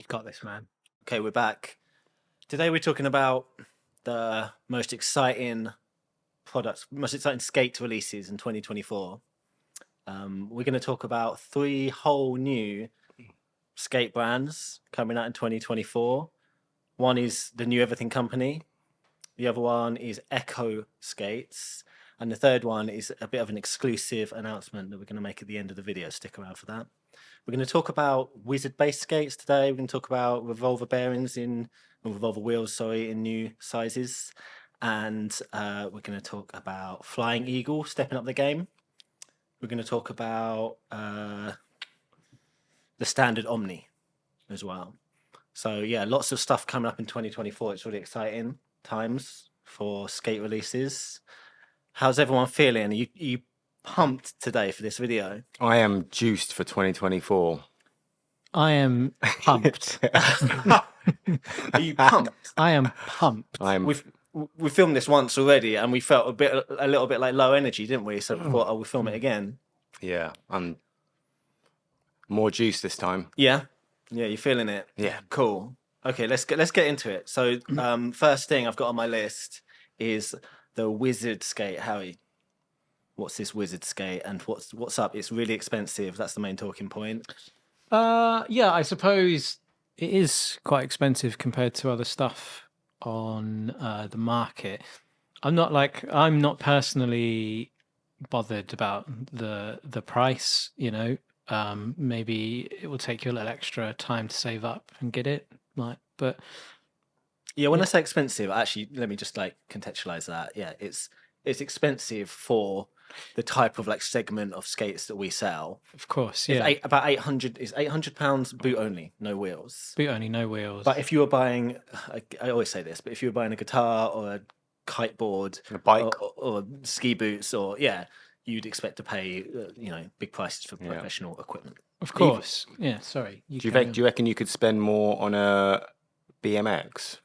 You got this, man. Okay, we're back. Today we're talking about the most exciting products, most exciting skate releases in 2024. We're going to talk about 3 whole new skate brands coming out in 2024. One is the New Everything Company. The other one is Echo Skates. And the third one is a bit of an exclusive announcement that we're going to make at the end of the video. Stick around for that. We're going to talk about wizard-based skates today. We're going to talk about revolver bearings revolver wheels, in new sizes. And we're going to talk about Flying Eagle stepping up the game. We're going to talk about the Standard Omni as well. So yeah, lots of stuff coming up in 2024. It's really exciting times for skate releases. How's everyone feeling? Are you pumped today for this video? I am juiced for 2024. I am pumped. Are you pumped? I am pumped. We filmed this once already, and we felt a little bit like low energy, didn't we? So we thought, we'll film it again. Yeah, I'm more juiced this time. Yeah, you're feeling it. Yeah, cool. Okay, let's get into it. So, first thing I've got on my list is the Wizard Skate. Harry, what's this Wizard Skate, and what's up? It's really expensive. That's the main talking point. Yeah, I suppose it is quite expensive compared to other stuff on the market. I'm not personally bothered about the price. Maybe it will take you a little extra time to save up and get it. But yeah, when I say expensive, actually, let me just contextualize that. Yeah, it's expensive for the type of segment of skates that we sell. Of course, yeah. About 800 is £800 boot only, no wheels. Boot only, no wheels. But if you were buying, I always say this, but if you were buying a guitar or a kiteboard, a bike, or ski boots, you'd expect to pay big prices for professional equipment. Of course, yeah. Sorry. Do you reckon you could spend more on a BMX?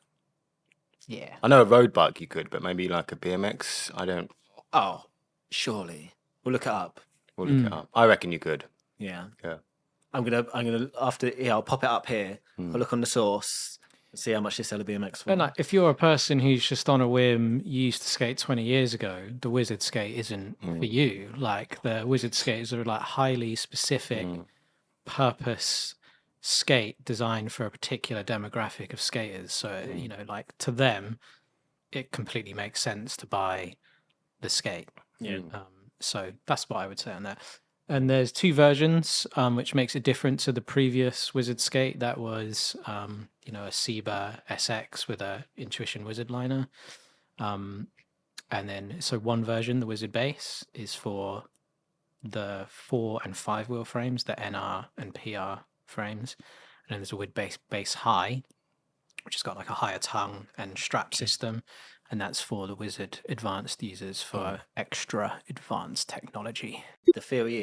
Yeah. I know a road bike you could, but maybe like a BMX. I don't. Oh, surely. We'll look it up. I reckon you could. Yeah. Yeah. I'm gonna I'll pop it up here. I'll look on the source and see how much they sell a BMX for. And if you're a person who's just on a whim, used to skate 20 years ago, the Wizard Skate isn't for you. The Wizard Skates are highly specific purpose skate designed for a particular demographic of skaters. So, to them, it completely makes sense to buy the skate. Yeah. So that's what I would say on that. And there's 2 versions, which makes it different to the previous Wizard Skate. That was, a Seba SX with a Intuition Wizard liner. And then, so one version, the Wizard Base, is for the 4 and 5 wheel frames, the NR and PR frames. And then there's a Wizard Base High, which has got a higher tongue and strap system. And that's for the Wizard Advanced users for extra advanced technology. The theory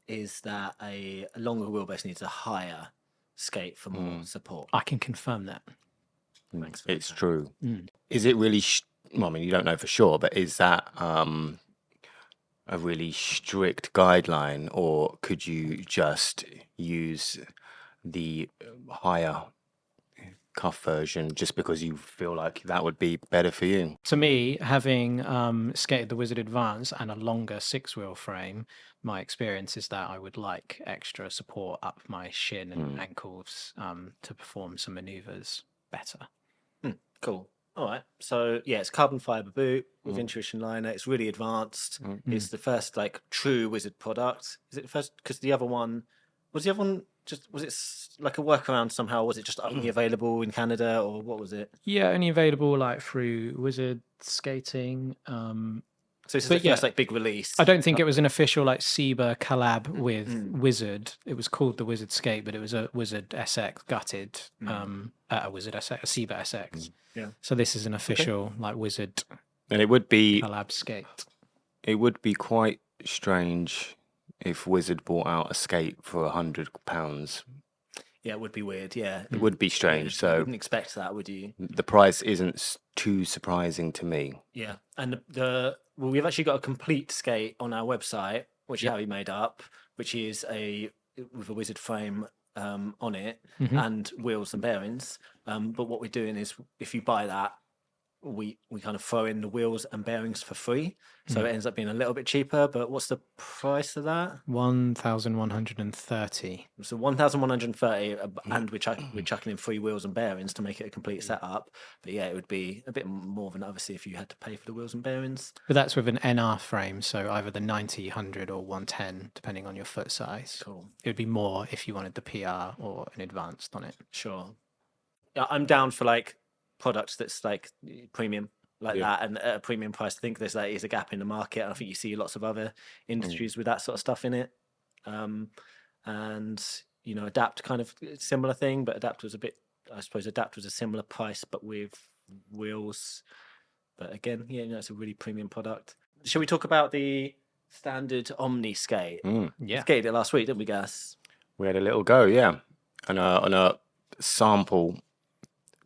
is that a longer wheelbase needs a higher skate for more support. I can confirm that. It's true. Is it really? You don't know for sure, but is that a really strict guideline, or could you just use the higher cuff version just because you feel like that would be better for you? To me, having skated the Wizard Advance and a longer 6-wheel frame, my experience is that I would like extra support up my shin and ankles to perform some maneuvers better. Cool. All right. So yeah, it's carbon fiber boot with Intuition liner. It's really advanced. It's the first true Wizard product. Is it the first? Because the other one was it like a workaround somehow? Was it just only available in Canada, or what was it? Yeah, only available through Wizard Skating. So this is the first big release. I don't think it was an official Seba collab with Wizard. It was called the Wizard Skate, but it was a Wizard SX gutted at a Wizard SX, a Seba SX. Yeah. So this is an official Wizard. And it would be collab skate. It would be quite strange if Wizard bought out a skate for £100. Yeah, it would be weird. Yeah, it would be strange. So you wouldn't expect that, would you? The price isn't too surprising to me. Yeah, and we've actually got a complete skate on our website, which Harry made up, which is with a Wizard frame on it and wheels and bearings. But what we're doing is, if you buy that, we kind of throw in the wheels and bearings for free, so it ends up being a little bit cheaper. But what's the price of that? 1,130. So 1,130, and we're chucking in free wheels and bearings to make it a complete setup. But yeah, it would be a bit more than obviously if you had to pay for the wheels and bearings. But that's with an NR frame, so either the 90, 100, or 110, depending on your foot size. Cool. It would be more if you wanted the PR or an advanced on it. Sure. Yeah, I'm down for like products that's like premium like that, and at a premium price. I think there's a gap in the market, and I think you see lots of other industries with that sort of stuff in it. And you know, Adapt kind of similar thing, but Adapt was a similar price, but with wheels. But again, yeah, you know, it's a really premium product. Shall we talk about the Standard Omni skate? Yeah. Skated it last week, didn't we, Gas? We had a little go, yeah, on a sample.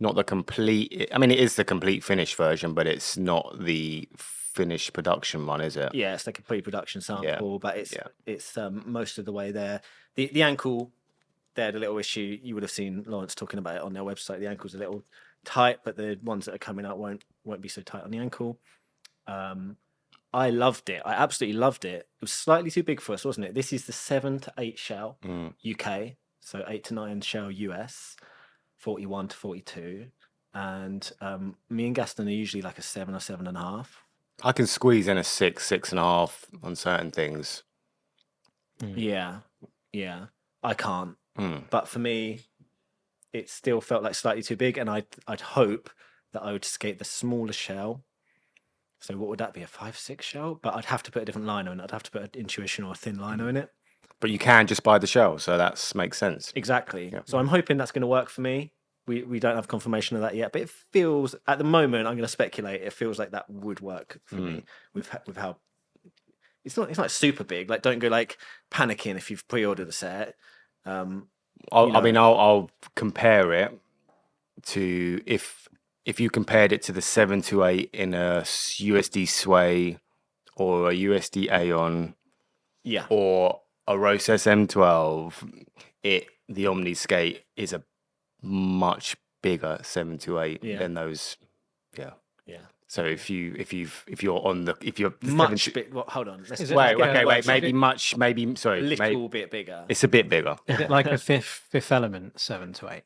Not the complete. I mean, it is the complete finished version, but it's not the finished production one, is it? Yeah, it's like a pre-production sample, but it's most of the way there. The ankle, they had a little issue. You would have seen Lawrence talking about it on their website. The ankle's a little tight, but the ones that are coming out won't be so tight on the ankle. I loved it. I absolutely loved it. It was slightly too big for us, wasn't it? This is the 7 to 8 shell UK, so 8 to 9 shell US. 41 to 42, and me and Gaston are usually like a 7 or 7.5. I can squeeze in a 6, 6.5 on certain things. Yeah, I can't. But for me, it still felt like slightly too big, and I'd hope that I would skate the smaller shell. So what would that be, a 5-6 shell? But I'd have to put a different liner in it. I'd have to put an Intuition or a thin liner in it. But you can just buy the shell, so that makes sense. Exactly. Yeah. So I'm hoping that's going to work for me. We don't have confirmation of that yet, but it feels, at the moment, I'm going to speculate, it feels like that would work for me with how it's not super big. Like, don't go like panicking if you've pre-ordered a set. I'll compare it to if you compared it to the 7 to 8 in a USD Sway or a USD Aeon, or a Rose SM12, the Omni skate is a much bigger 7 to 8 than those. Yeah. So if you're much big. Well, hold on. Wait. Maybe. Sorry. Little bit bigger. It's a bit bigger. Is it like a fifth element 7 to 8?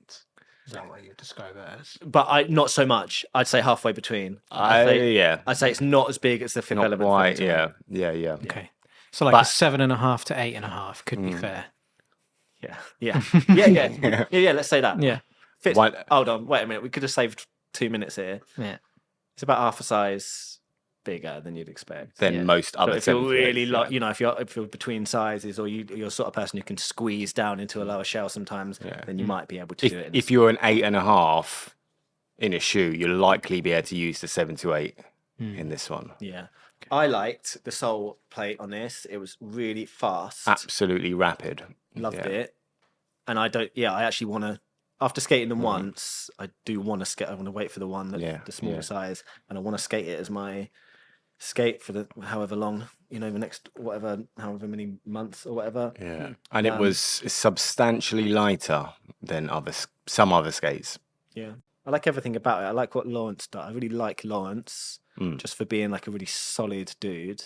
Is that what you describe it as? But not so much. I'd say halfway between. I'd say it's not as big as the fifth element. Quite, yeah. Okay. So like a 7.5 to 8.5 could be fair. Yeah. Let's say that. Yeah. Hold on. Wait a minute. We could have saved 2 minutes here. Yeah. It's about half a size bigger than you'd expect. Than most other. So if you're really if you're between sizes, or you're sort of person who can squeeze down into a lower shell sometimes, then you might be able to do it. If you're an 8.5 in a shoe, you'll likely be able to use the 7 to 8 in this one. Yeah. I liked the sole plate on this. It was really fast. Absolutely rapid. Loved it. And I actually want to, after skating them once, I do want to skate. I want to wait for the one that's the smaller size, and I want to skate it as my skate for the however long, the next however many months or whatever. Yeah. And it was substantially lighter than some other skates. Yeah. I like everything about it. I like what Lawrence does. I really like Lawrence just for being like a really solid dude.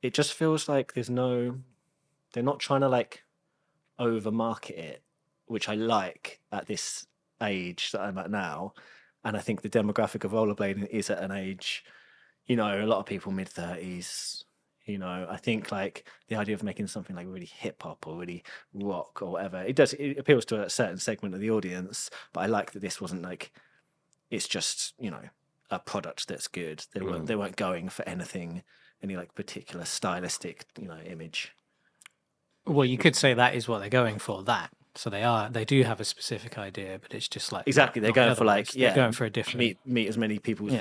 It just feels like they're not trying to like over market it, which I like at this age that I'm at now. And I think the demographic of rollerblading is at an age, a lot of people mid-30s. I think like the idea of making something like really hip hop or really rock or whatever, it appeals to a certain segment of the audience. But I like that this wasn't like, it's just, a product that's good. They weren't going for any like particular stylistic, image. Well, you could say that is what they're going for, that. So they do have a specific idea, but it's just like... Exactly, they're going for like, they're going for a different... Meet as many people's,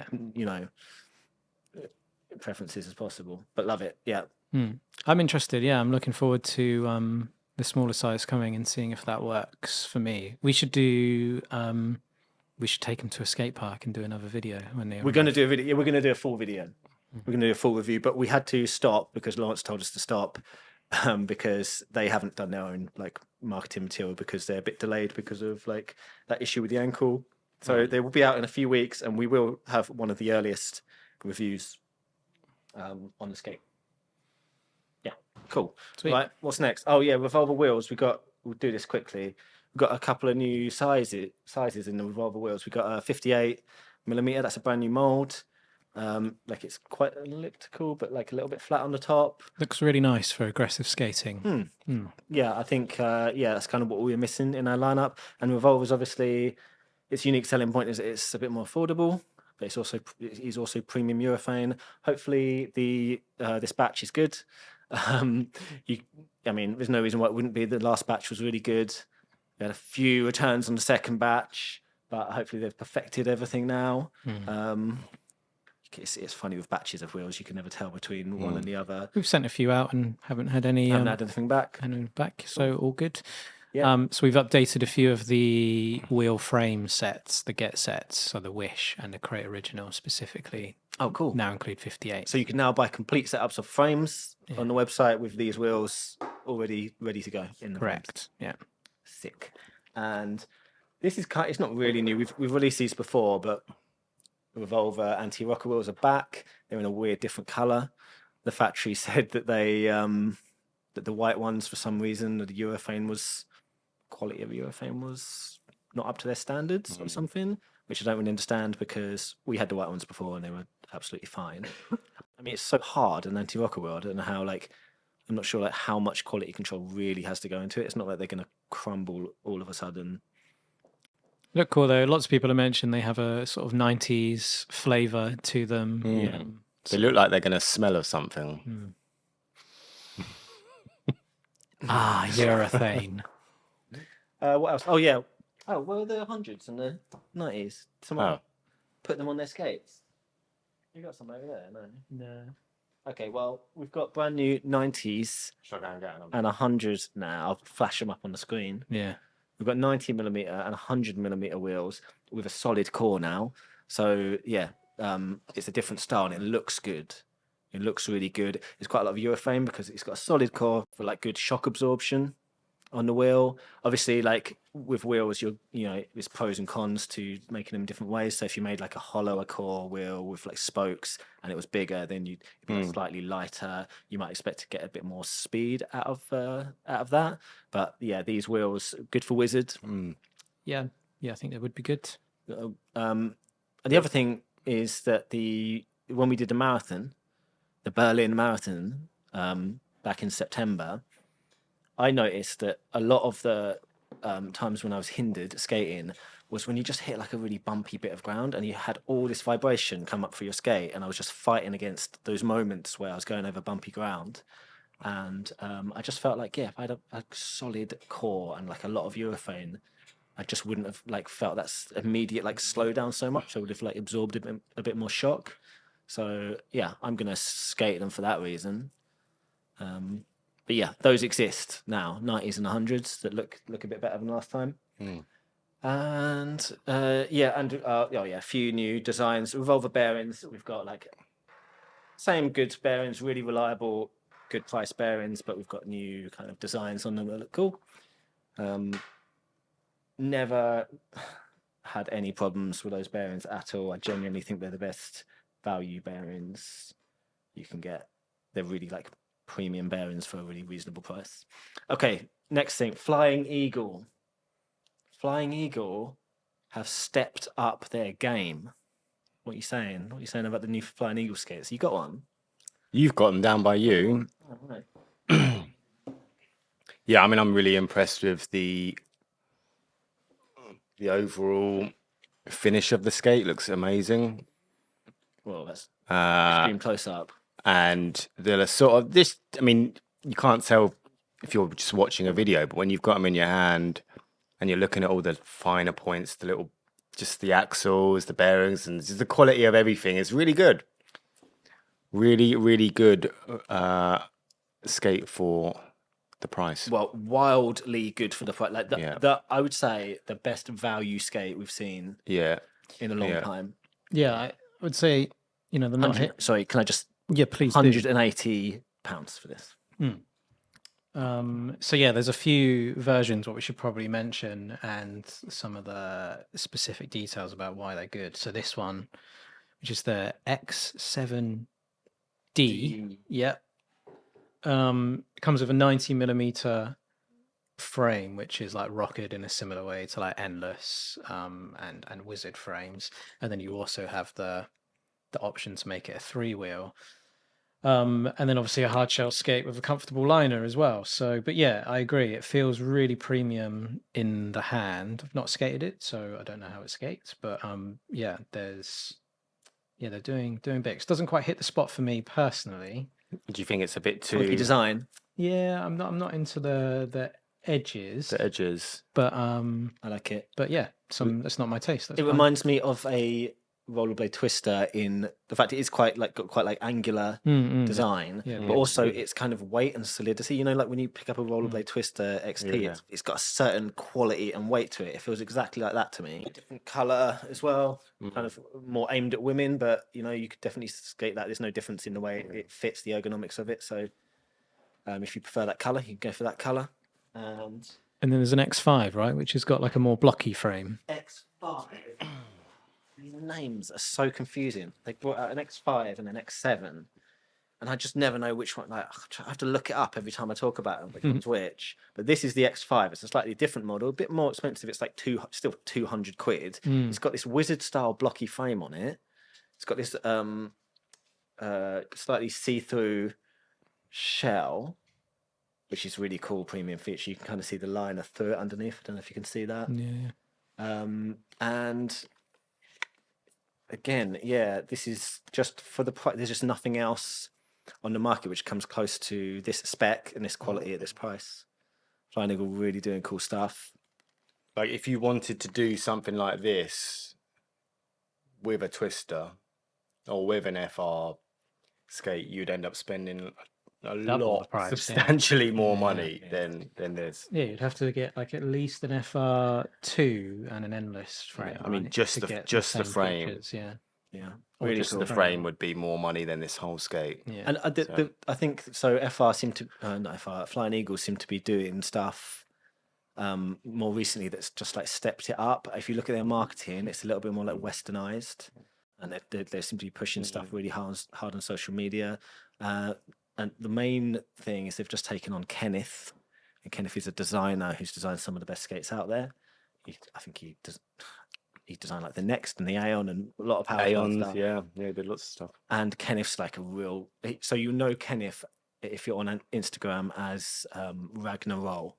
preferences as possible. But love it, yeah. I'm interested, yeah. I'm looking forward to the smaller size coming and seeing if that works for me. We should do... we should take them to a skate park and do another video when they... We're going to do a video. We're going to do a full video. We're going to do a full review, but we had to stop because Lawrence told us to stop. because they haven't done their own like marketing material because they're a bit delayed because of like that issue with the ankle. So they will be out in a few weeks, and we will have one of the earliest reviews on the skate. Yeah, cool. Sweet. Right, what's next? Oh yeah, Revolver wheels. We'll do this quickly. We've got a couple of new sizes in the Revolver wheels. We've got a 58mm. That's a brand new mold. Like it's quite elliptical, but like a little bit flat on the top. Looks really nice for aggressive skating. Yeah, I think that's kind of what we were missing in our lineup. And Revolver's obviously its unique selling point is it's a bit more affordable, but it's also premium urethane. Hopefully this batch is good. I mean, there's no reason why it wouldn't be. The last batch was really good. We had a few returns on the second batch, but hopefully they've perfected everything now. It's funny with batches of wheels; you can never tell between one and the other. We've sent a few out and haven't had any. Haven't had anything back. So all good. Yeah. So we've updated a few of the wheel frame sets, the Get sets, so the Wish and the Crate Original specifically. Oh, cool. Now include 58. So you can now buy complete setups of frames on the website with these wheels already ready to go in the frames. Correct. Yeah. Sick. And this is it's not really new. We've released these before, but Revolver anti-rocker wheels are back. They're in a weird different color. The factory said that they that the white ones, for some reason, the quality of urethane was not up to their standards or something, which I don't really understand because we had the white ones before and they were absolutely fine. I mean, it's so hard an anti-rocker wheel. I don't know how I'm not sure how much quality control really has to go into it. It's not like they're going to crumble all of a sudden. Look cool though. Lots of people have mentioned they have a sort of 90s flavour to them. Yeah. They look like they're going to smell of something. Urethane. What else? Oh yeah. Oh, where are the 100s and the 90s? Someone put them on their skates. You got some over there? No. Okay, well we've got brand new 90s and 100s now. I'll flash them up on the screen. Yeah. We've got 90mm and 100mm wheels with a solid core now. So yeah, it's a different style and it looks good. It looks really good. It's quite a lot of urethane because it's got a solid core for like good shock absorption on the wheel. Obviously, like with wheels, there's pros and cons to making them different ways. So if you made like a hollower core wheel with like spokes and it was bigger, then you'd be slightly lighter. You might expect to get a bit more speed out of that. But yeah, these wheels good for Wizard. Yeah, I think that would be good. And the other thing is that when we did the marathon, the Berlin Marathon, back in September, I noticed that a lot of the times when I was hindered skating was when you just hit like a really bumpy bit of ground and you had all this vibration come up for your skate, and I was just fighting against those moments where I was going over bumpy ground. And I just felt like, if I had a solid core and like a lot of urethane, I just wouldn't have like felt that immediate like slow down so much. I would have like absorbed a bit more shock. So yeah, I'm gonna skate them for that reason. But yeah, those exist now, 90s and 100s that look a bit better than last time. And a few new designs. Revolver bearings. We've got like same good bearings, really reliable, good price bearings, but we've got new kind of designs on them that look cool. Never had any problems with those bearings at all. I genuinely think they're the best value bearings you can get. They're really like premium bearings for a really reasonable price. Okay, next thing, Flying Eagle. Flying Eagle have stepped up their game. What are you saying? What are you saying about the new Flying Eagle skates? You got one? You've got them down by you. Oh, right. Yeah, I mean, I'm really impressed with the overall finish of the skate. Looks amazing. Well, that's extreme close up. And they're sort of this. I mean, you can't tell if you're just watching a video, but when you've got them in your hand and you're looking at all the finer points, just the axles, the bearings, and just the quality of everything is really good. Really, really good skate for the price. Well, wildly good for the price. Like I would say the best value skate we've seen. Yeah. In a long time. Yeah, I would say they're not hit. Sorry, can I just? Yeah, please. £180 for this. So yeah, there's a few versions what we should probably mention and some of the specific details about why they're good. So this one, which is the X7D, yep, comes with a 90mm frame, which is like rocketed in a similar way to like Endless and Wizard frames, and then you also have the option to make it a 3-wheel. And then obviously a hard shell skate with a comfortable liner as well. So, but yeah, I agree. It feels really premium in the hand. I've not skated it, so I don't know how it skates. But yeah, they're doing bits. Doesn't quite hit the spot for me personally. Do you think it's a bit Funky too design. Yeah, I'm not into the edges. the edges? But I like it. But yeah, that's not my taste. That's It fine. reminds me of a rollerblade twister in the fact it is got quite like angular design, Yeah, but also it's kind of weight and solidity. You know, like when you pick up a rollerblade twister XP, Yeah. it's got a certain quality and weight to it. It feels exactly like that to me. Different color as well, kind of more aimed at women, but you know, you could definitely skate that. There's no difference in the way it fits the ergonomics of it. So if you prefer that color, you can go for that color. And then there's an X5, right, which has got like a more blocky frame. X5. These names are so confusing. They brought out an X5 and an X7, and I just never know which one. Like, I have to look it up every time I talk about them, which one's which. But this is the X5. It's a slightly different model, a bit more expensive. It's like still 200 quid. It's got this wizard style blocky frame on it. It's got this slightly see-through shell, which is really cool premium feature. You can kind of see the liner through it underneath. I don't know if you can see that. Yeah. And again, yeah, this is just for the price. There's just nothing else on the market which comes close to this spec and this quality at this price. Flying Eagle really doing cool stuff. Like if you wanted to do something like this with a twister or with an FR skate, you'd end up spending a Double lot, the price, substantially more money than this. Yeah, you'd have to get like at least an FR2 and an Endless frame. I mean, right, just to the get just the same frame. features, yeah. Really Just cool. the frame would be more money than this whole skate. Yeah. And I think so. FR seem to not FR. Flying Eagles seem to be doing stuff more recently that's just like stepped it up. If you look at their marketing, it's a little bit more like westernized, and they seem to be pushing stuff really hard on social media. And the main thing is they've just taken on Kenneth, and Kenneth is a designer who's designed some of the best skates out there. I think he designed like the Next and the Aeon and a lot of power Aeons, stuff. yeah, did lots of stuff. And Kenneth's like a real. So you know Kenneth if you're on Instagram as Ragnar Roll.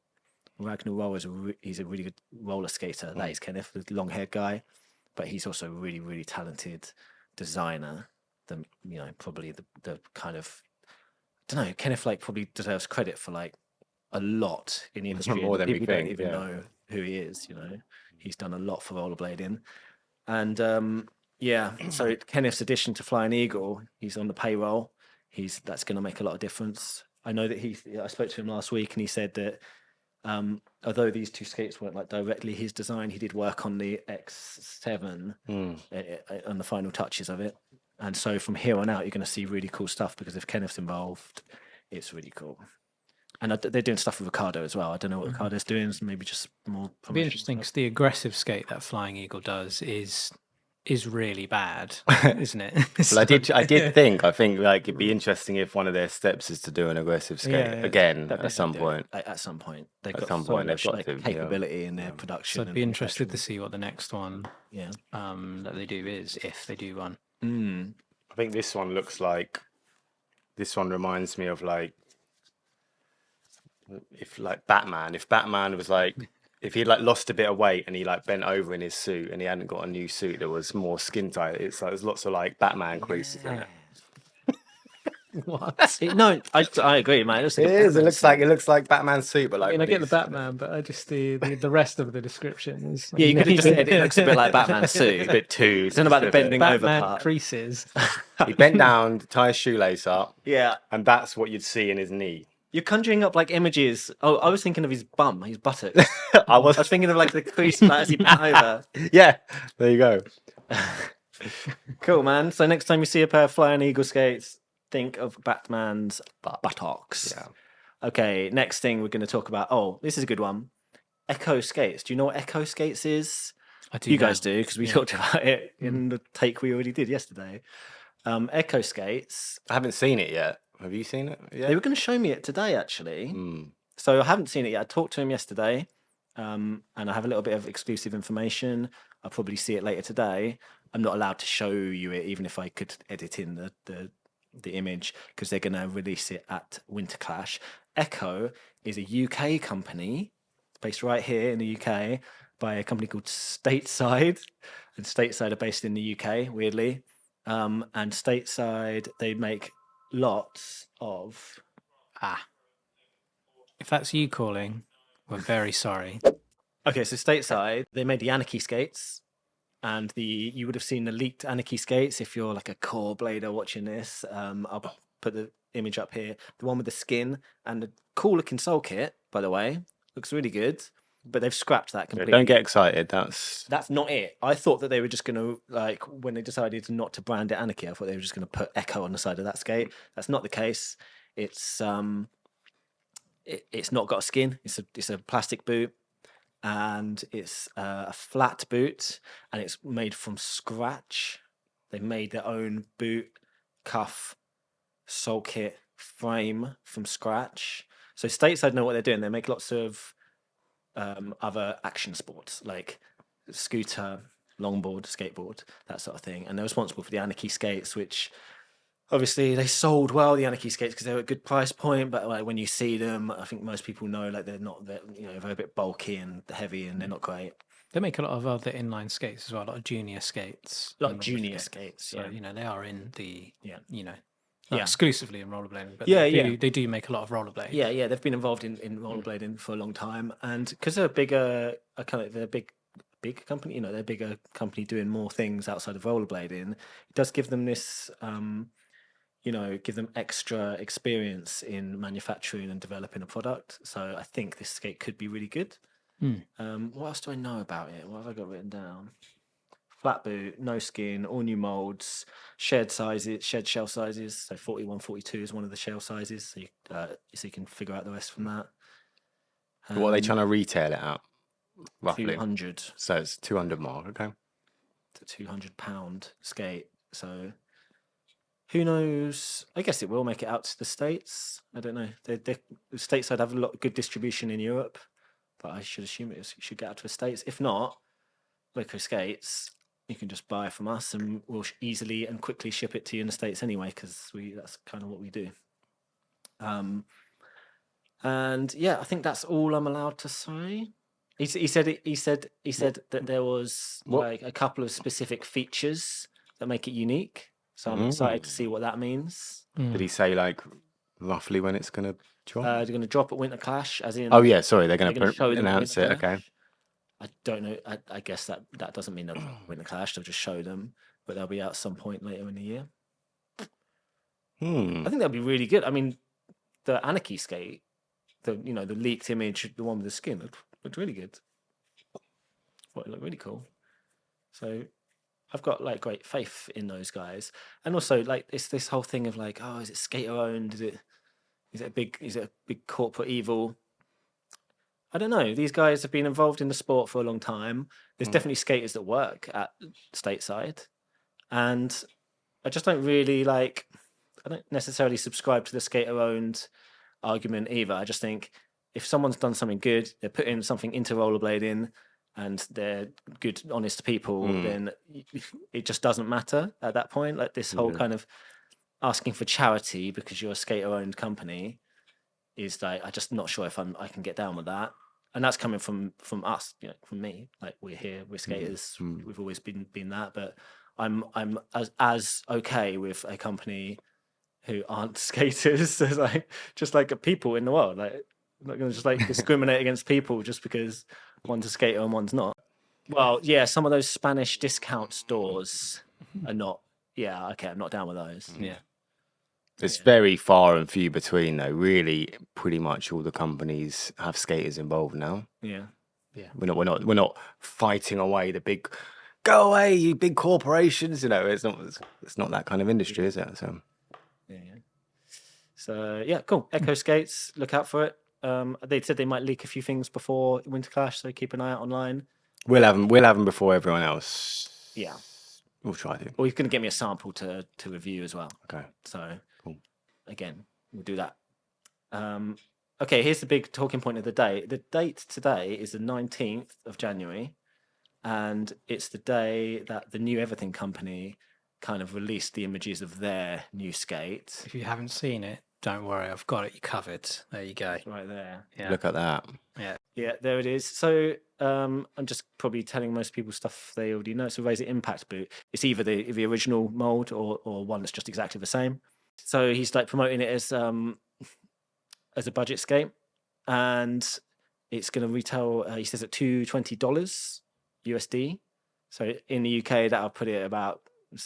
Ragnar Roll he's a really good roller skater. That is Kenneth, the long-haired guy, but he's also a really, really talented designer. Probably the kind of, I don't know. Kenneth like probably deserves credit for like a lot in the industry. More than we people don't think, even know who he is. You know, he's done a lot for rollerblading, and yeah. So Kenneth's addition to Flying Eagle, he's on the payroll. That's going to make a lot of difference. I know that I spoke to him last week, and he said that although these two skates weren't like directly his design, he did work on the X7 on the final touches of it. And so from here on out, you're going to see really cool stuff because if Kenneth's involved, it's really cool. And they're doing stuff with Ricardo as well. I don't know what Ricardo's doing, so maybe just more. It'd be interesting because the aggressive skate that Flying Eagle does is really bad, isn't it? Well, I think like it'd be interesting if one of their steps is to do an aggressive skate again at some point. At some point, they've At got some so point, they've much got like, to, yeah. capability in their production. So I'd be interested to see what the next one Yeah. that they do is, if they do one. I think this one reminds me of like if Batman was like if he like lost a bit of weight and he like bent over in his suit and he hadn't got a new suit that was more skin tight. It's like there's lots of like Batman creases in it. What? No, I agree, mate. It is. It looks like Batman's suit, but like. I mean, I get the Batman, but I just the rest of the description is. Yeah, you could have just said it looks a bit like Batman's suit. a bit too. It's not about the bending over Batman part. creases. He bent down, to tie his shoelace up, Yeah, and that's what you'd see in his knee. you're conjuring up like images. Oh, I was thinking of his bum, his buttocks. I was thinking of like the crease like, as he bent over. Yeah, there you go. Cool, man. So next time you see a pair of Flying Eagle skates, think of Batman's buttocks. Yeah. Okay, next thing we're going to talk about. Oh, this is a good one. Echo Skates. Do you know what Echo Skates is? I do You now. guys do, because we talked about it in the take we already did yesterday. Echo Skates. I haven't seen it yet. Have you seen it yet? They were going to show me it today, actually. Mm. So I haven't seen it yet. I talked to him yesterday, and I have a little bit of exclusive information. I'll probably see it later today. I'm not allowed to show you it, even if I could edit in the image, because they're going to release it at Winter Clash. Echo is a UK company based right here in the UK by a company called Stateside, and Stateside are based in the UK, weirdly. And Stateside, they make lots of... If that's you calling, we're very sorry. Okay, so Stateside, they made the Anarchy skates, and you would have seen the leaked Anarchy skates if you're like a core blader watching this. I'll put the image up here. The one with the skin and the cool looking soul kit, by the way, looks really good. But they've scrapped that completely. Don't get excited. That's not it. I thought that they were just going to, like, when they decided not to brand it Anarchy, I thought they were just going to put Echo on the side of that skate. That's not the case. It's it's not got a skin. It's a plastic boot, and it's a flat boot, and it's made from scratch. They made their own boot, cuff, sole kit, frame from scratch. So Stateside know what they're doing. They make lots of other action sports like scooter, longboard, skateboard, that sort of thing. And they're responsible for the Anarchy skates, which obviously they sold well, the Anarchy skates, because they were a good price point. But like when you see them, I think most people know like they're a bit bulky and heavy, and they're not great. They make a lot of other inline skates as well, a lot of junior skates. A lot of junior skates. So, they are in the, Yeah. exclusively in rollerblading, but they do make a lot of rollerblades. Yeah, they've been involved in rollerblading for a long time, and because they're they're a big company. They're a bigger company doing more things outside of rollerblading. It does give them this, give them extra experience in manufacturing and developing a product. So I think this skate could be really good. What else do I know about it? What have I got written down? Flat boot, no skin, all new molds, shared shell sizes. So 41, 42 is one of the shell sizes. So you can figure out the rest from that. what are they trying to retail it at, roughly? 200. So it's 200 mark. Okay. It's a £200 skate. So who knows? I guess it will make it out to the States. I don't know. The Stateside have a lot of good distribution in Europe, but I should assume it should get out to the States. If not, Locoskates, you can just buy from us, and we'll easily and quickly ship it to you in the States anyway, because that's kind of what we do. And yeah, I think that's all I'm allowed to say. He said that there was like a couple of specific features that make it unique. So I'm excited to see what that means. Did he say like roughly when it's going to drop? They're going to drop at Winter Clash, as in. Oh yeah, sorry, they're going to show them at announce Winter it. Clash. Okay. I don't know. I guess that doesn't mean they'll win the Clash. They'll just show them, but they'll be out some point later in the year. I think that'll be really good. I mean, the Anarchy skate, the leaked image, the one with the skin, looked really good. Well, it looked really cool. So I've got like great faith in those guys, and also like it's this whole thing of like, oh, is it skater owned? Is it a big corporate evil? I don't know. These guys have been involved in the sport for a long time. There's definitely skaters that work at Stateside. And I just don't really I don't necessarily subscribe to the skater-owned argument either. I just think if someone's done something good, they're putting something into rollerblading, and they're good, honest people, then it just doesn't matter at that point. Like this whole kind of asking for charity because you're a skater-owned company is like, I'm just not sure if I can get down with that. And that's coming from us, from me. Like we're skaters. We've always been that, but I'm as okay with a company who aren't skaters as just like people in the world. Like I'm not going to just discriminate against people just because one's a skater and one's not. Well, yeah, some of those Spanish discount stores are not. Yeah, okay, I'm not down with those. Yeah. It's very far and few between, though. Really, pretty much all the companies have skaters involved now. Yeah. We're not fighting away the big. Go away, you big corporations! It's not that kind of industry, is it? So. Yeah. So yeah, cool. Echo Skates, look out for it. They said they might leak a few things before Winter Clash, so keep an eye out online. We'll have them before everyone else. Yeah. We'll try to. Or you're going to get me a sample to review as well. Okay. So Cool. again, we'll do that. Okay, here's the big talking point of the day. The date today is the 19th of January, and it's the day that the New Everything Company kind of released the images of their new skate. If you haven't seen it, don't worry, I've got it covered. There you go. Right there. Yeah. Look at that. Yeah. Yeah, there it is. So I'm just probably telling most people stuff they already know. So Razor Impact boot. It's either the original mold or one that's just exactly the same. So he's like promoting it as a budget skate, and it's going to retail. He says at $220 USD. So in the UK, that'll put it about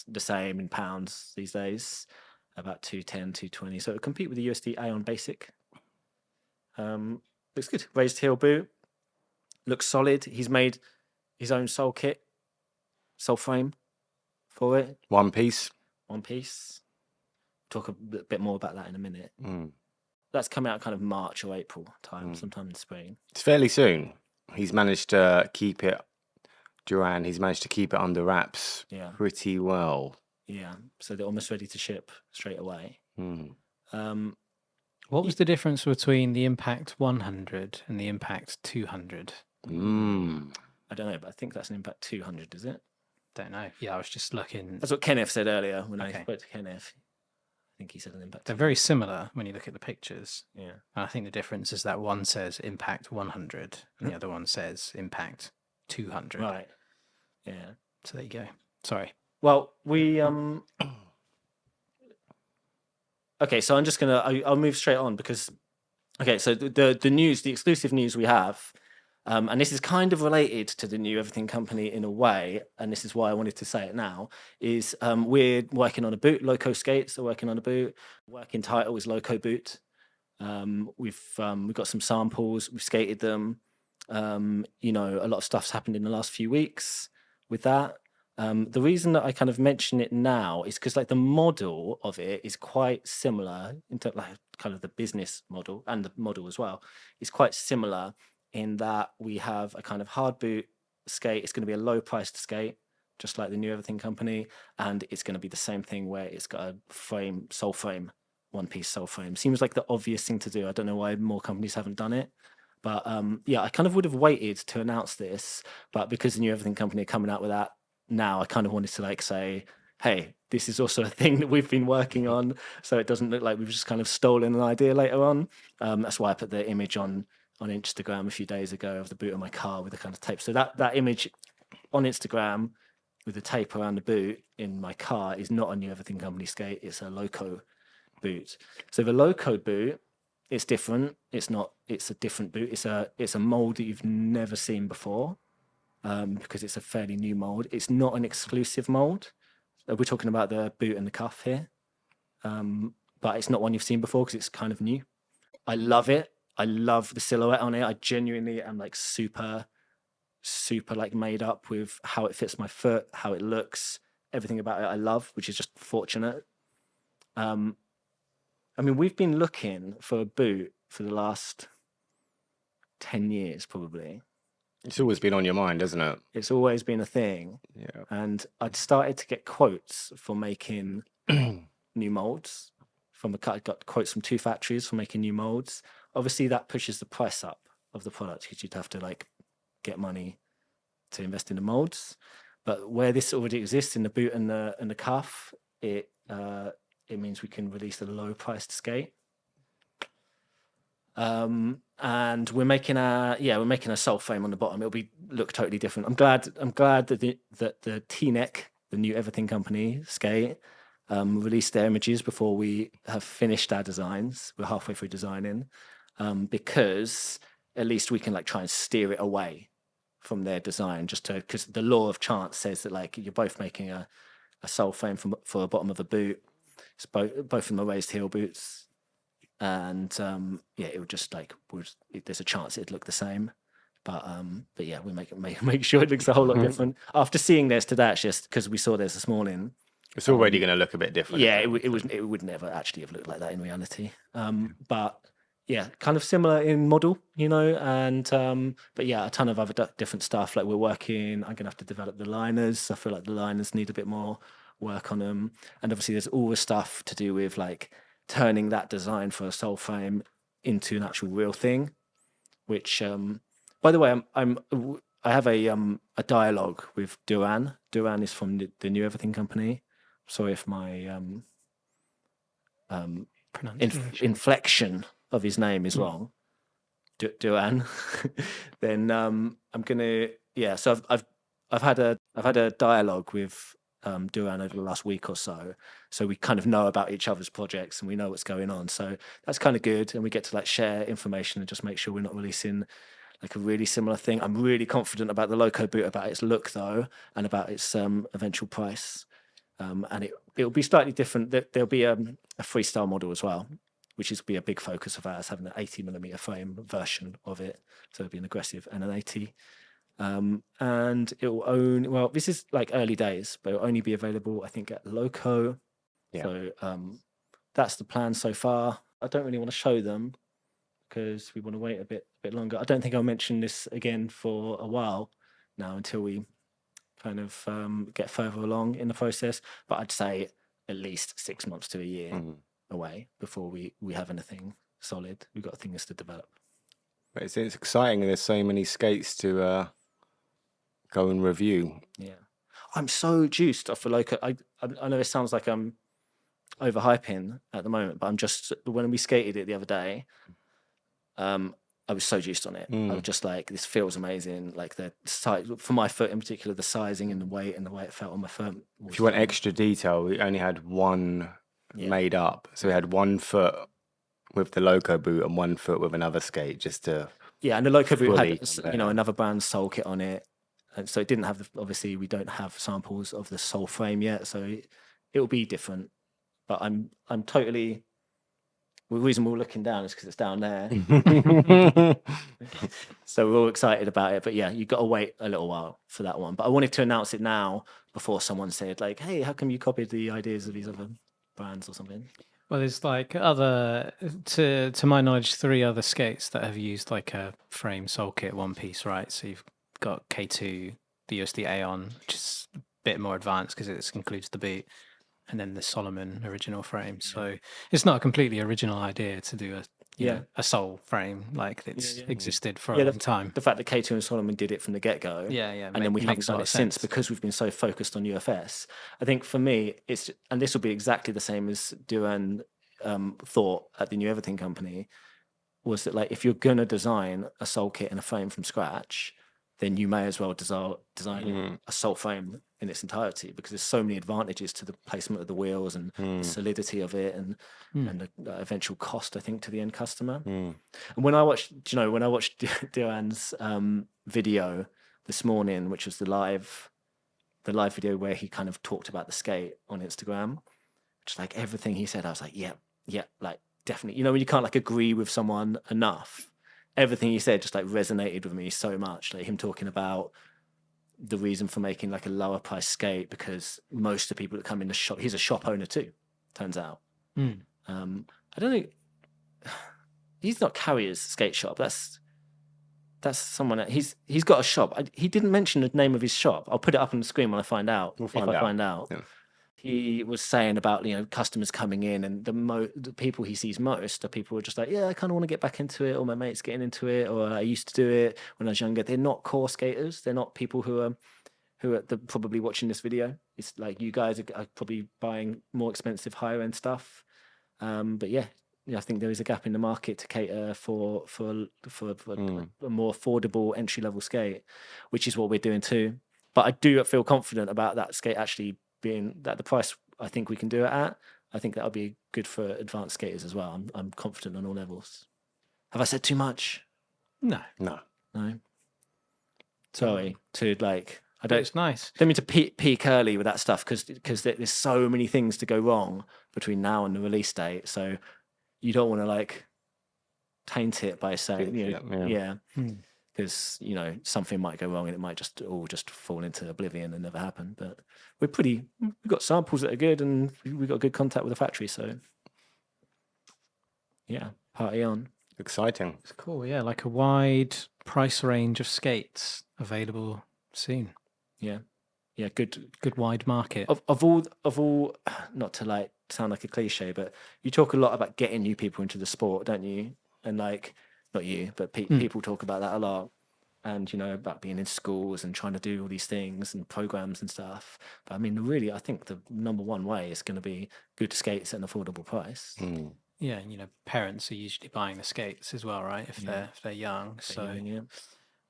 the same in pounds these days, about 210, 220. So it'll compete with the USD Aeon Basic. Looks good. Raised heel boot. Looks solid. He's made his own sole kit, sole frame for it. One piece. One piece. Talk a bit more about that in a minute. Mm. That's coming out kind of March or April time, sometime in the spring. It's fairly soon. He's managed to keep it, Duran, he's managed to keep it under wraps pretty well. Yeah. So they're almost ready to ship straight away. Mm. What was the difference between the Impact 100 and the Impact 200? Mm. I don't know, but I think that's an Impact 200, is it? Don't know. Yeah, I was just looking. That's what Kenneth said earlier when I spoke to Kenneth. I think he said an Impact. They're very similar when you look at the pictures. Yeah. And I think the difference is that one says Impact 100 and the other one says Impact 200. Right. Yeah. So there you go. Sorry. Well, we okay, so I'm just I'll move straight on because so the news, the exclusive news we have, and this is kind of related to the New Everything Company in a way, and this is why I wanted to say it now, is we're working on a boot. Locoskates are working on a boot. Working title is Loco Boot. We've got some samples. We've skated them. A lot of stuff's happened in the last few weeks with that. The reason that I kind of mention it now is because like the model of it is quite similar into like kind of the business model, and the model as well is quite similar in that we have a kind of hard boot skate. It's going to be a low priced skate, just like the New Everything Company, and it's going to be the same thing where it's got a frame, sole frame, one piece sole frame. Seems like the obvious thing to do. I don't know why more companies haven't done it. But I kind of would have waited to announce this, but because the New Everything Company are coming out with that now, I kind of wanted to like say, hey, this is also a thing that we've been working on, so it doesn't look like we've just kind of stolen an idea later on. That's why I put the image on Instagram a few days ago of the boot of my car with the kind of tape. So that image on Instagram with the tape around the boot in my car is not a New Everything Company skate. It's a Loco boot. So the Loco boot, it's different. It's a different boot. It's a mold that you've never seen before, because it's a fairly new mold. It's not an exclusive mold. We're talking about the boot and the cuff here, but it's not one you've seen before because it's kind of new. I love it. I love the silhouette on it. I genuinely am like super like made up with how it fits my foot, how it looks, everything about it I love, which is just fortunate. We've been looking for a boot for the last 10 years, probably. It's always been on your mind, hasn't it? It's always been a thing. Yeah. And I'd started to get quotes for making new molds. I got quotes from 2 factories for making new molds. Obviously, that pushes the price up of the product because you'd have to like get money to invest in the molds. But where this already exists in the boot and the cuff, it means we can release a low-priced skate. And we're making a sole frame on the bottom. It'll look totally different. I'm glad that the TNEC, the New Everything Company skate, released their images before we have finished our designs. We're halfway through designing, because at least we can like try and steer it away from their design, because the law of chance says that like you're both making a sole frame for the bottom of a boot. It's both from the raised heel boots. And it would just like there's a chance it'd look the same, but we make sure it looks a whole lot different. After seeing theirs today, actually, because we saw theirs this morning, It's already going to look a bit different. Yeah, it would never actually have looked like that in reality. But yeah, kind of similar in model, and but yeah, a ton of other different stuff. Like I'm gonna have to develop the liners. I feel like the liners need a bit more work on them, and obviously there's all the stuff to do with like turning that design for a sole frame into an actual real thing. Which, by the way, I have a dialogue with Duran. Duran is from the New Everything Company. Sorry if my inflection of his name is wrong. Duran. Then I'm gonna So I've had a dialogue with Duran over the last week or so. So we kind of know about each other's projects and we know what's going on. So that's kind of good, and we get to like share information and just make sure we're not releasing like a really similar thing. I'm really confident about the Loco Boot, about its look though, and about its eventual price. And it'll be slightly different. There'll be a freestyle model as well, which is be a big focus of ours, having an 80mm frame version of it. So it'll be an aggressive and an 80. And it'll this is like early days, but it'll only be available, I think, at Loco. Yeah. So that's the plan so far. I don't really want to show them because we want to wait a bit longer. I don't think I'll mention this again for a while now until we kind of get further along in the process. But I'd say at least 6 months to a year away before we have anything solid. We've got things to develop. But it's exciting, and there's so many skates to go and review. Yeah, I'm so juiced off the Loco. I know it sounds like I'm overhyping at the moment, but when we skated it the other day, I was so juiced on it. I was just like, this feels amazing. Like the size, for my foot in particular, the sizing and the way it felt on my foot. If you want extra detail, we only had one made up. So we had 1 foot with the Loco Boot and 1 foot with another skate just to... Yeah, and the Loco Boot had, another brand's sole kit on it. And so it didn't have, obviously we don't have samples of the sole frame yet. So it will be different. But I'm totally... The reason we're looking down is because it's down there. So we're all excited about it. But yeah, you've got to wait a little while for that one. But I wanted to announce it now before someone said, like, hey, how come you copied the ideas of these other brands or something? Well, there's like to my knowledge, 3 other skates that have used like a frame sole kit one piece, right? So you've got K2, the USD Aeon, which is a bit more advanced because it includes the boot, and then the Solomon original frame. So it's not a completely original idea to do a sole frame like it's existed for a long time. The fact that K2 and Solomon did it from the get-go. And then we haven't done it since because we've been so focused on UFS. I think for me, and this will be exactly the same as Duran thought at the New Everything Company, was that like, if you're going to design a sole kit and a frame from scratch, then you may as well design a sole frame in its entirety, because there's so many advantages to the placement of the wheels and the solidity of it and the eventual cost, I think, to the end customer. And when I watched Duran's video this morning, which was the live video where he kind of talked about the skate on Instagram, just like everything he said, I was like, yeah, like definitely. When you can't like agree with someone enough, everything he said just like resonated with me so much. Like him talking about the reason for making like a lower price skate, because most of the people that come in the shop, he's a shop owner too, turns out. I don't know, he's not Carrier's skate shop. That's someone else. He's got a shop. He didn't mention the name of his shop. I'll put it up on the screen when I find out. If I find out. Yeah. He was saying about customers coming in, and the people he sees most are people who are just like, yeah, I kind of want to get back into it, or my mate's getting into it, or I used to do it when I was younger. They're not core skaters. They're not people who are probably watching this video. It's like you guys are probably buying more expensive, higher end stuff. But yeah, I think there is a gap in the market to cater for a more affordable entry level skate, which is what we're doing too. But I do feel confident about that skate actually being at the price I think we can do it at. I think that'll be good for advanced skaters as well. I'm confident on all levels. Have I said too much? No. Sorry to like. I don't. It's nice. Don't mean to peak early with that stuff because there's so many things to go wrong between now and the release date. So you don't want to like taint it by saying because you know something might go wrong and it might just all just fall into oblivion and never happen. But we've got samples that are good, and we've got good contact with the factory. So yeah, party on. Exciting. It's cool. Yeah, like a wide price range of skates available soon. Yeah, good. Good wide market. Of all, not to like sound like a cliche, but you talk a lot about getting new people into the sport, don't you? And like, not you, but people talk about that a lot. And, you know, about being in schools and trying to do all these things and programs and stuff. But I mean, really, I think the number one way is going to be good skates at an affordable price. Yeah, and, you know, parents are usually buying the skates as well, right? If they're young. So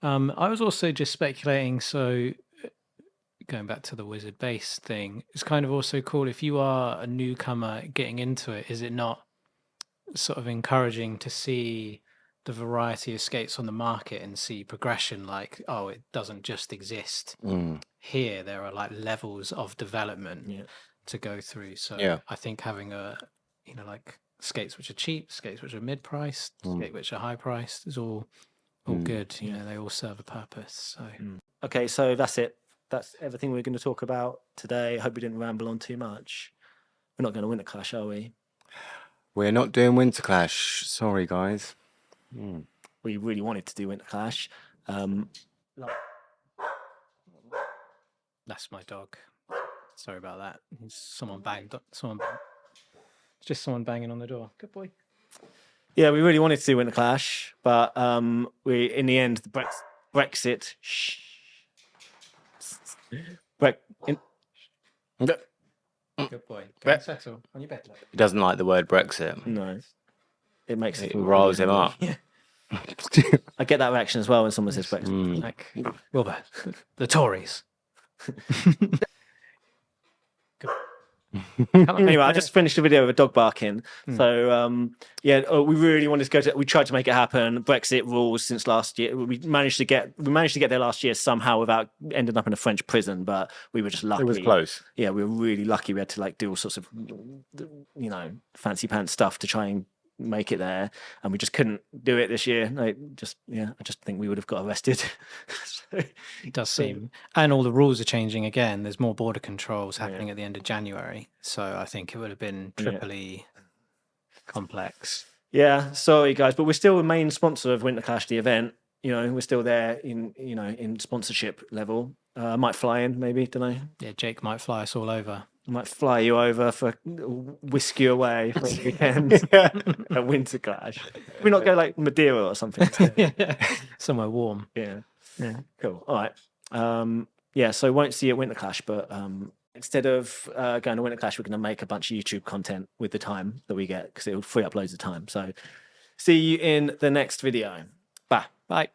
I was also just speculating. So going back to the Wizard base thing, it's kind of also cool if you are a newcomer getting into it. Is it not sort of encouraging to see the variety of skates on the market and see progression? Like, oh, it doesn't just exist here. There are like levels of development to go through. So I think having a, you know, like skates which are cheap, skates which are mid-priced, skates which are high-priced is all good. You know, they all serve a purpose. So okay, so that's it. That's everything we're going to talk about today. I hope we didn't ramble on too much. We're not going to win a clash, are we? We're not doing Winter Clash. Sorry, guys. We really wanted to do Winter Clash. that's my dog. Sorry about that. Someone banged. Just someone banging on the door. Good boy. Yeah, we really wanted to do Winter Clash, but we in the end the Brexit. Good boy. Go and settle on your bed. He doesn't like the word Brexit. No, it makes It riles him up. Yeah. I get that reaction as well when someone says Brexit. Like, Wilbur, the Tories. Anyway, I just finished a video of a dog barking. So we really wanted to go to. We tried to make it happen. Brexit rules since last year. We managed to get there last year somehow without ending up in a French prison. But we were just lucky. It was close. Yeah, we were really lucky. We had to like do all sorts of, you know, fancy pants stuff to try and make it there, and we just couldn't do it this year. I just think we would have got arrested. It does seem, and all the rules are changing again. There's more border controls happening at the end of January, so I think it would have been triply complex. Yeah, sorry guys, but we're still the main sponsor of Winter Clash, the event. You know, we're still there in sponsorship level. I might fly in, maybe, don't I? Yeah, Jake might fly us all over. I might fly you over for whisk you away for a weekend at Winter Clash. We not go like Madeira or something. Somewhere warm. Yeah. Cool. All right. So won't see you at Winter Clash, but instead of going to Winter Clash, we're going to make a bunch of YouTube content with the time that we get because it will free up loads of time. So see you in the next video. Bye. Bye.